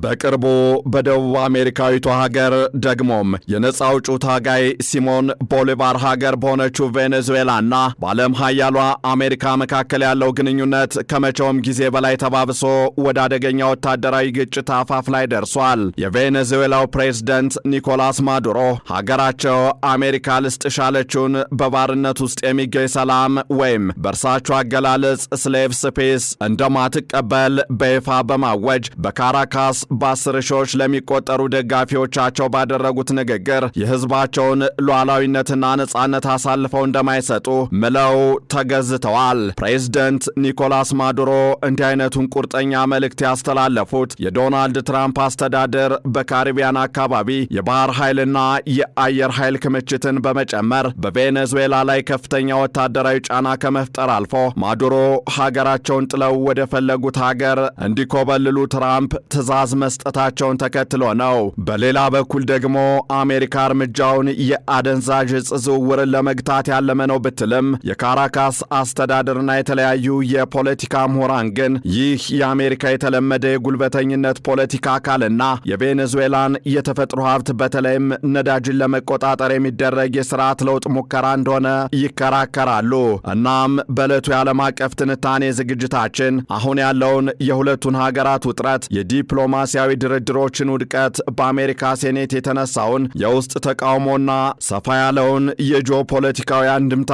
በቅርቡ በደቡብ አሜሪካዊቷ ሀገር ደግሞም የነጻ አውጪው ታጋይ ሲሞን ቦሊቫር ሀገር በሆነችው ቬኔዙዌላና በዓለም ሀያሏ አሜሪካ መካከል ያለው ግንኙነት ከመቼውም ጊዜ በላይ ተባብሶ ወደ አደገኛ ወታደራዊ ግጭት አፋፍ ላይ ደርሷል። የቬኔዙዌላው ፕሬዝዳንት ኒኮላስ ማዱሮ ሀገራቸው አሜሪካ ልስጥሽ ያለችውን በባርነት ውስጥ የሚገኝ ሰላም ወይም በእርሳቸው አገላለጽ ስሌቭስ ፒስ እንደማትቀበል በይፋ በማወጅ በካራካስ በ10 ሺዎች ለሚቆጠሩ ደጋፊዎቻቸው ባደረጉት ንግግር የህዝባቸውን ሉዓላዊነትና ነጻነት አሳልፈው እንደማይሰጡ ምለው ተገዝተዋል። ፕሬዝዳንት ኒኮላስ ማዱሮ እንዲህ አይነቱን ቁርጠኛ መልእክት ያስተላለፉት የዶናልድ ትራምፕ አስተዳደር በካሪቢያን አካባቢ የባህር ኃይልና የአየር ኃይል ክምችትን በመጨመር በቬኔዙዌላ ላይ ከፍተኛ ወታደራዊ ጫና ከመፍጠር አልፎ ማዱሮ ሀገራቸውን ጥለው ወደ ፈለጉት ሀገር እንዲኮበልሉ ትራምፕ ትዕዛዝ መስጠታቸውን ተከትሎ ነው። በሌላ በኩል ደግሞ አሜሪካ እርምጃውን የአደንዛዥ ዕፅ ዝውውርን ለመግታት ያለመ ነው ብትልም የካራካስ አስተዳደርና የተለያዩ የፖለቲካ ምሁራን ግን ይህ የአሜሪካ የተለመደ የጉልበተኝነት ፖለቲካ አካልና የቬኔዙዌላን የተፈጥሮ ሀብት በተለይም ነዳጅን ለመቆጣጠር የሚደረግ የስርዓት ለውጥ ሙከራ እንደሆነ ይከራከራሉ። እናም በዕለቱ የዓለም አቀፍ ትንታኔ ዝግጅታችን አሁን ያለውን የሁለቱን ሀገራት ውጥረት፣ የዲፕሎማሲያዊ ድርድሮችን ውድቀት፣ በአሜሪካ ሴኔት የተነሳውን የውስጥ ተቃውሞና ሰፋ ያለውን የጂኦፖለቲካዊ አንድምታ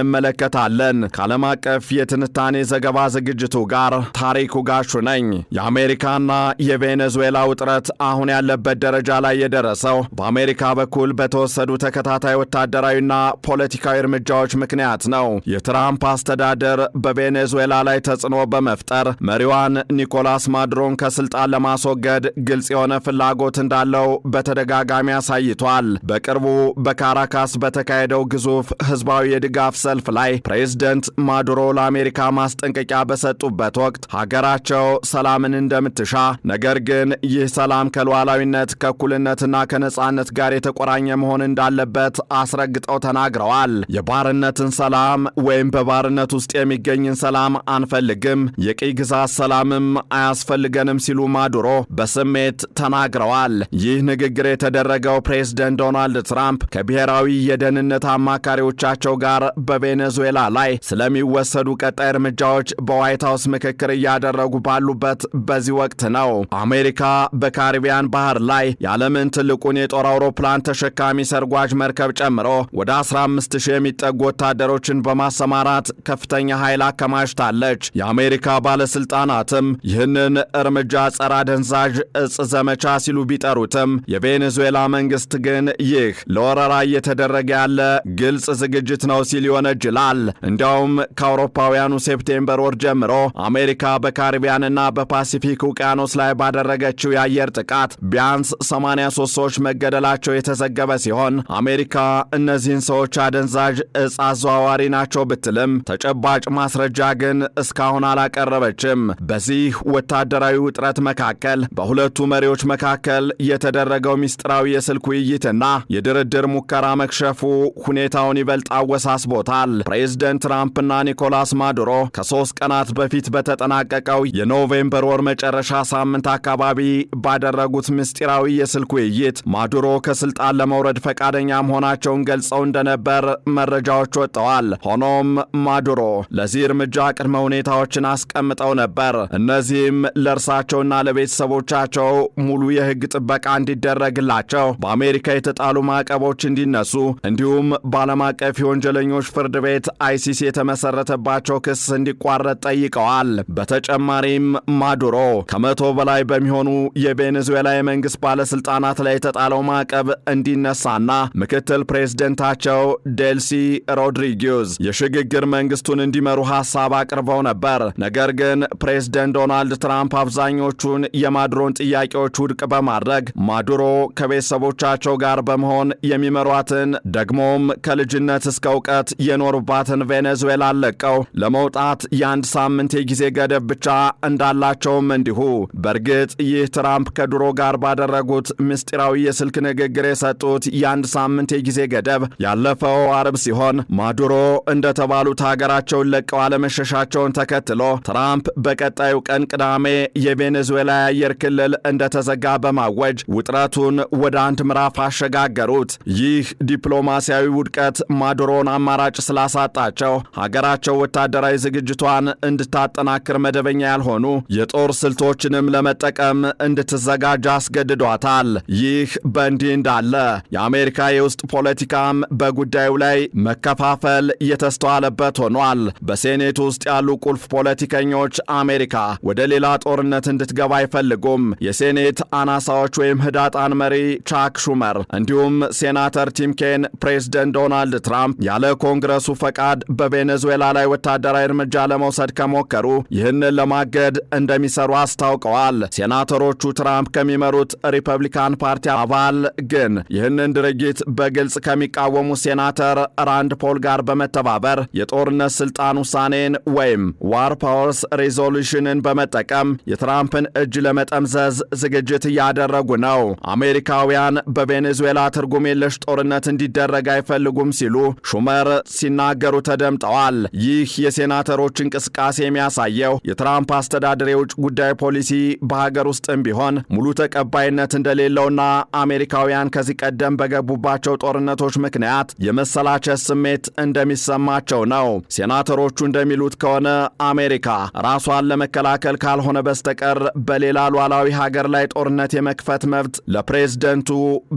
እንመለከታለን። ከዓለም አቀፍ የትንታኔ ዘገባ ዝግጅቱ ጋር ታሪኩ ጋሹ ነኝ። የአሜሪካና የቬኔዙዌላ ውጥረት አሁን ያለበት ደረጃ ላይ የደረሰው በአሜሪካ በኩል በተወሰዱ ተከታታይ ወታደራዊና ፖለቲካዊ እርምጃዎች ምክንያት ነው። የትራምፕ አስተዳደር በቬኔዙዌላ ላይ ተጽዕኖ በመፍጠር መሪዋን ኒኮላስ ማዱሮን ከስልጣን ለማስወገድ ግልጽ የሆነ ፍላጎት እንዳለው በተደጋጋሚ አሳይቷል። በቅርቡ በካራካስ በተካሄደው ግዙፍ ህዝባዊ የድጋፍ ሰልፍ ላይ ፕሬዝዳንት ማዱሮ ለአሜሪካ ማስጠንቀቂያ በሰጡበት ወቅት ሀገራቸው ሰላምን እንደምትሻ፣ ነገር ግን ይህ ሰላም ከሉዓላዊነት ከእኩልነትና ከነጻነት ጋር የተቆራኘ መሆን እንዳለበት አስረግጠው ተናግረዋል። የባርነትን ሰላም ወይም በባርነት ውስጥ የሚገኝን ሰላም አንፈልግም፣ የቅኝ ግዛት ሰላምም አያስፈልገንም ሲሉ ማዱሮ በስሜት ተናግረዋል። ይህ ንግግር የተደረገው ፕሬዝዳንት ዶናልድ ትራምፕ ከብሔራዊ የደህንነት አማካሪዎቻቸው ጋር በቬኔዙዌላ ላይ ስለሚወሰዱ ቀጣይ እርምጃዎች በዋይት ሃውስ ምክክር እያደረጉ ባሉበት በዚህ ወቅት ነው። አሜሪካ በካሪቢያን ባህር ላይ የዓለምን ትልቁን የጦር አውሮፕላን ተሸካሚ ሰርጓጅ መርከብ ጨምሮ ወደ 15000 የሚጠጉ ወታደሮችን በማሰማራት ከፍተኛ ኃይል አከማችታለች። የአሜሪካ ባለስልጣናትም ይህንን እርምጃ ጸረ አደንዛዥ ዕፅ ዘመቻ ሲሉ ቢጠሩትም የቬኔዙዌላ መንግስት ግን ይህ ለወረራ እየተደረገ ያለ ግልጽ ዝግጅት ነው ሲል ይወነጅላል። እንዲያውም ከአውሮፓውያኑ ሴፕቴምበር ወር ጀምሮ አሜሪካ በካሪቢያንና በፓሲፊክ ውቅያኖስ ላይ ባደረገችው የአየር ጥቃት ቢያንስ 83 ሰዎች መገደላቸው የተዘገበ ሲሆን አሜሪካ እነዚህን ሰዎች አደንዛዥ ዕፅ አዘዋዋሪ ናቸው ብትልም ተጨባጭ ማስረጃ ግን እስካሁን አላቀረበችም። በዚህ ወታደራዊ ውጥረት መካከል በሁለቱ መሪዎች መካከል የተደረገው ሚስጥራዊ የስልክ ውይይትና የድርድር ሙከራ መክሸፉ ሁኔታውን ይበልጥ አወሳስቦታል። ፕሬዝዳንት ትራምፕና ኒኮላስ ማዱሮ ከ3 ቀናት በፊት በተጠናቀቀው የኖቬምበር ወር መጨረሻ ሳምንት አካባቢ ባደረጉት ምስጢራዊ የስልክ ውይይት ማዱሮ ከስልጣን ለመውረድ ፈቃደኛ መሆናቸውን ገልጸው እንደነበር መረጃዎች ወጥተዋል። ሆኖም ማዱሮ ለዚህ እርምጃ ቅድመ ሁኔታዎችን አስቀምጠው ነበር። እነዚህም ለእርሳቸውና ለቤተሰቦቻቸው ሙሉ የህግ ጥበቃ እንዲደረግላቸው፣ በአሜሪካ የተጣሉ ማዕቀቦች እንዲነሱ፣ እንዲሁም በዓለም አቀፍ የወንጀለኞች ፍርድ ቤት አይሲሲ የተመሰረተባቸው ክስ እንዲቋረጥ ጠይቀዋል። በተጨማሪም ማዱሮ ከ100 በላይ በሚሆኑ የቬኔዙዌላ የመንግስት ባለስልጣናት ላይ የተጣለው ማዕቀብ እንዲነሳና ምክትል ፕሬዝደንታቸው ዴልሲ ሮድሪጌዝ የሽግግር መንግስቱን እንዲመሩ ሐሳብ አቅርበው ነበር። ነገር ግን ፕሬዝዳንት ዶናልድ ትራምፕ አብዛኞቹን የማዱሮን ጥያቄዎች ውድቅ በማድረግ ማዱሮ ከቤተሰቦቻቸው ጋር በመሆን የሚመሯትን ደግሞም ከልጅነት እስከ እውቀት የኖሩባትን ቬኔዙዌላ ለቀው ለመውጣት የአንድ ሳምንት የጊዜ ገደብ ብቻ እንዳላቸውም እንዲሁ። በእርግጥ ይህ ትራምፕ ከድሮ ጋር ባደረጉት ምስጢራዊ የስልክ ንግግር የሰጡት የአንድ ሳምንት የጊዜ ገደብ ያለፈው አርብ ሲሆን ማዱሮ እንደተባሉት ሀገራቸውን ለቀው አለመሸሻቸውን ተከትሎ ትራምፕ በቀጣዩ ቀን ቅዳሜ የቬኔዙዌላ የአየር ክልል እንደተዘጋ በማወጅ ውጥረቱን ወደ አንድ ምዕራፍ አሸጋገሩት። ይህ ዲፕሎማሲያዊ ውድቀት ማዱሮን አማራጭ ስላሳጣቸው ሀገራቸው ወታደራዊ ዝግጅቷን እንድታጠናክር መደበኛ ያልሆኑ የጦር ስልቶችንም ለመጠቀም እንድትዘጋጅ አስገድዷታል። ይህ በእንዲህ እንዳለ የአሜሪካ የውስጥ ፖለቲካም በጉዳዩ ላይ መከፋፈል የተስተዋለበት ሆኗል። በሴኔት ውስጥ ያሉ ቁልፍ ፖለቲከኞች አሜሪካ ወደ ሌላ ጦርነት እንድትገባ አይፈልጉም። የሴኔት አናሳዎች ወይም ህዳጣን መሪ ቻክ ሹመር እንዲሁም ሴናተር ቲም ኬን ፕሬዝደንት ዶናልድ ትራምፕ ያለ ኮንግረሱ ፈቃድ በቬኔዙዌላ ላይ ወታደራዊ እርምጃ ለመውሰድ ከሞከሩ ይህንን ለማገድ እንደሚሰሩ አስታውቀዋል። ሴናተሮቹ ትራምፕ ከሚመሩት ሪፐብሊካን ፓርቲ አባል ግን ይህንን ድርጊት በግልጽ ከሚቃወሙ ሴናተር ራንድ ፖል ጋር በመተባበር የጦርነት ስልጣን ውሳኔን ወይም ዋር ፓወርስ ሬዞሉሽንን በመጠቀም የትራምፕን እጅ ለመጠምዘዝ ዝግጅት እያደረጉ ነው። አሜሪካውያን በቬኔዙዌላ ትርጉም የለሽ ጦርነት እንዲደረግ አይፈልጉም ሲሉ ሹመር ሲናገሩ ተደምጠዋል። ይህ የሴናተሮች እንቅስቃሴ የሚያሳየው የትራምፕ አስተዳደር የውጭ ጉዳይ ፖሊሲ በሀገር ውስጥም ቢሆን ሙሉ ተቀባይነት እንደሌለውና አሜሪካውያን ከዚህ ቀደም በገቡባቸው ጦርነቶች ምክንያት የመሰላቸት ስሜት እንደሚሰማቸው ነው። ሴናተሮቹ እንደሚሉት ከሆነ አሜሪካ ራሷን ለመከላከል ካልሆነ በስተቀር በሌላ ሉዓላዊ ሀገር ላይ ጦርነት የመክፈት መብት ለፕሬዝደንቱ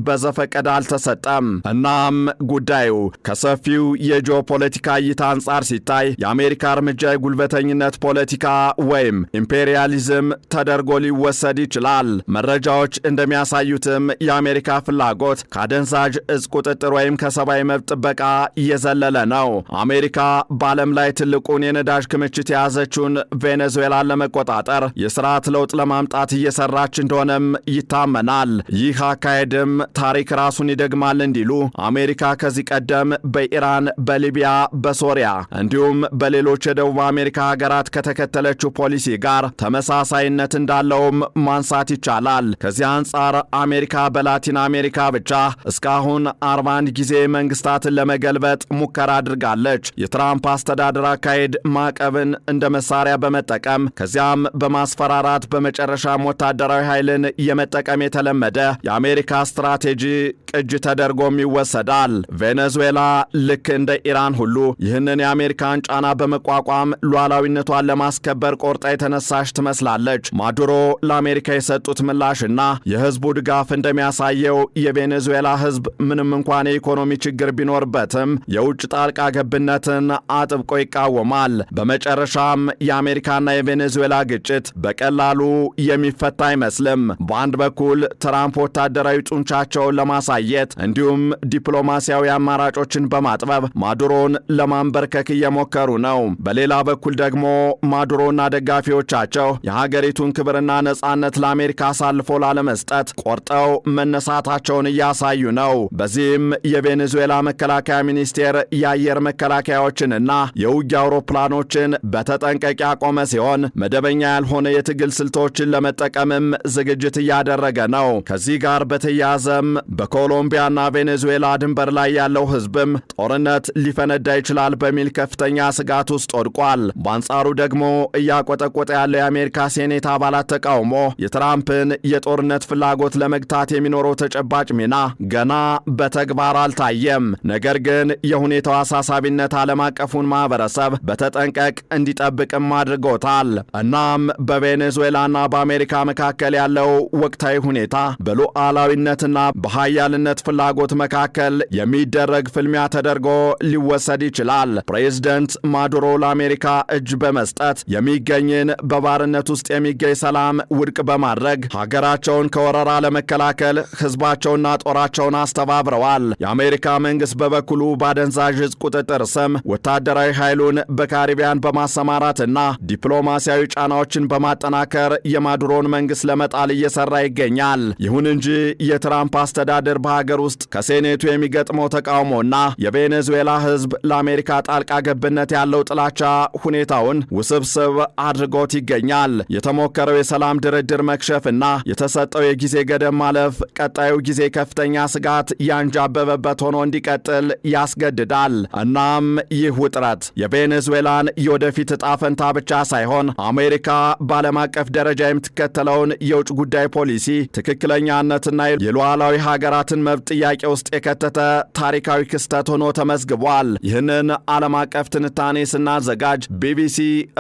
በዘፈቀደ አልተሰጠም። እናም ጉዳዩ ከሰፊው የጂኦፖለቲካ እይታ አንጻር ሲታይ የአሜሪካ እርምጃ የጉልበተኝነት ፖለቲካ ወይም ኢምፔሪያሊዝም ተደርጎ ሊወሰድ ይችላል። መረጃዎች እንደሚያሳዩትም የአሜሪካ ፍላጎት ከአደንዛዥ እጽ ቁጥጥር ወይም ከሰብአዊ መብት ጥበቃ እየዘለለ ነው። አሜሪካ በዓለም ላይ ትልቁን የነዳጅ ክምችት የያዘችውን ቬኔዙዌላን ለመቆጣጠር የስርዓት ለውጥ ለማምጣት እየሰራች እንደሆነም ይታመናል። ይህ አካሄድም ታሪክ ራሱን ይደግማል እንዲሉ አሜሪካ ከዚህ ቀደም በኢራን፣ በሊቢያ፣ በሶሪያ እንዲሁም በሌሎች የደቡብ አሜሪካ ሀገራት ከተከተለችው ፖሊሲ ጋር ተመሳሳይነት እንዳለውም ማንሳት ይቻላል። ከዚህ አንጻር አሜሪካ በላቲን አሜሪካ ብቻ እስካሁን 41 ጊዜ መንግስታትን ለመገልበጥ ሙከራ አድርጋለች። የትራምፕ አስተዳደር አካሄድ ማዕቀብን እንደ መሳሪያ በመጠቀም ከዚያም በማስፈራራት በመጨረሻም ወታደራዊ ኃይልን የመጠቀም የተለመደ የአሜሪካ ስትራቴጂ ቅጅ ተደርጎም ይወሰዳል። ቬኔዙዌላ ልክ እንደ ኢራን ሁሉ ይህንን የአሜሪካን ጫና በመቋቋም ሉዓላዊነቷን ለማስከበር ቆርጣ የተነሳች ትመስላለች። ማዱሮ ለአሜሪካ የሰጡት ምላሽና የህዝቡ ድጋፍ እንደሚያሳየው የቬኔዙዌላ ህዝብ ምንም እንኳን የኢኮኖሚ ችግር ቢኖርበትም የውጭ ጣልቃ ገብነትን አጥብቆ ይቃወማል። በመጨረሻም የአሜሪካና የቬኔዙዌላ ግጭት በቀላሉ የሚፈታ አይመስልም። በአንድ በኩል ትራምፕ ወታደራዊ ጡንቻቸውን ለማሳየት እንዲሁም ዲፕሎማሲያዊ አማራጮችን በማጥበብ ማዱሮን ለማንበርከክ እየሞከሩ ነው። በሌላ በኩል ደግሞ ማዱሮና ደጋፊዎቻቸው የሀገሪቱን ክብርና ነጻነት ለአሜሪካ አሳልፎ ላለመስጠት ቆርጠው መነሳታቸውን እያሳዩ ነው። በዚህም የቬኔዙዌላ መከላከያ ሚኒስቴር የአየር መከላከያዎችንና የውጊያ አውሮፕላኖችን በተጠንቀቅ ያቆመ ሲሆን መደበኛ ያልሆነ የትግል ስልቶችን ለመጠቀምም ዝግጅት እያደረገ ነው። ከዚህ ጋር በተያያዘም በኮሎምቢያና ቬኔዙዌላ ድንበር ላይ ያለው ህዝብም ጦርነት ሊፈነዳ ይችላል በሚል ከፍተኛ ስጋት ውስጥ ወድቋል። በአንጻሩ ደግሞ እያቆጠቆጠ ያለው የአሜሪካ ሴኔት አባላት ተቃውሞ የትራምፕን የጦርነት ፍላጎት ለመግታት የሚኖረው ተጨባጭ ሚና ገና በተግባር አልታየም። ነገር ግን የሁኔታው አሳሳቢነት ዓለም አቀፉን ማህበረሰብ በተጠንቀቅ እንዲጠብቅም አድርጎታል። እናም በቬኔዙዌላና በአሜሪካ መካከል ያለው ወቅታዊ ሁኔታ በሉዓላዊነትና በኃያልነት ፍላጎት መካከል የሚደረግ ፍልሚያ ተደርጎ ሊወሰድ ይችላል። ፕሬዝደንት ማዱሮ ለአሜሪካ እጅ በመስጠት የሚገኝን በባርነት ውስጥ የሚገኝ ሰላም ውድቅ በማድረግ ሀገራቸውን ከወረራ ለመከላከል ህዝባቸውና ጦራቸውን አስተባብረዋል። የአሜሪካ መንግስት በበኩሉ በአደንዛዥ እጽ ቁጥጥር ስም ወታደራዊ ኃይሉን በካሪቢያን በማሰማራትና ዲፕሎማሲያዊ ጫናዎችን በማጠናከር የማዱሮን መንግስት ለመጣል እየሰራ ይገኛል። ይሁን እንጂ የትራምፕ አስተዳደር በሀገር ውስጥ ከሴኔቱ የሚገጥመው ተቃውሞና የቬኔዙዌላ ሕዝብ ለአሜሪካ ጣልቃ ገብነት ያለው ጥላቻ ሁኔታውን ውስብስብ አድርጎት ይገኛል። የተሞከረው የሰላም ድርድር መክሸፍና የተሰጠው የጊዜ ገደብ ማለፍ ቀጣዩ ጊዜ ከፍተኛ ስጋት ያንዣበበበት ሆኖ እንዲቀጥል ያስገድዳል። እናም ይህ ውጥረት የቬኔዙዌላን የወደፊት ዕጣ ፈንታ ብቻ ሳይሆን አሜሪካ በዓለም አቀፍ ደረጃ የምትከተለውን የውጭ ጉዳይ ፖሊሲ ትክክለኛነትና የሉዓላዊ ሀገራትን መብት ጥያቄ ውስጥ የከተተ ታሪካዊ ክስተት ሆኖ ተመዝግቧል። ይህንን ዓለም አቀፍ ትንታኔ ስናዘጋጅ ቢቢሲ፣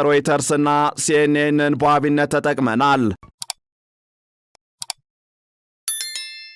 ሮይተርስና ሲኤንኤንን በዋቢነት ተጠቅመናል።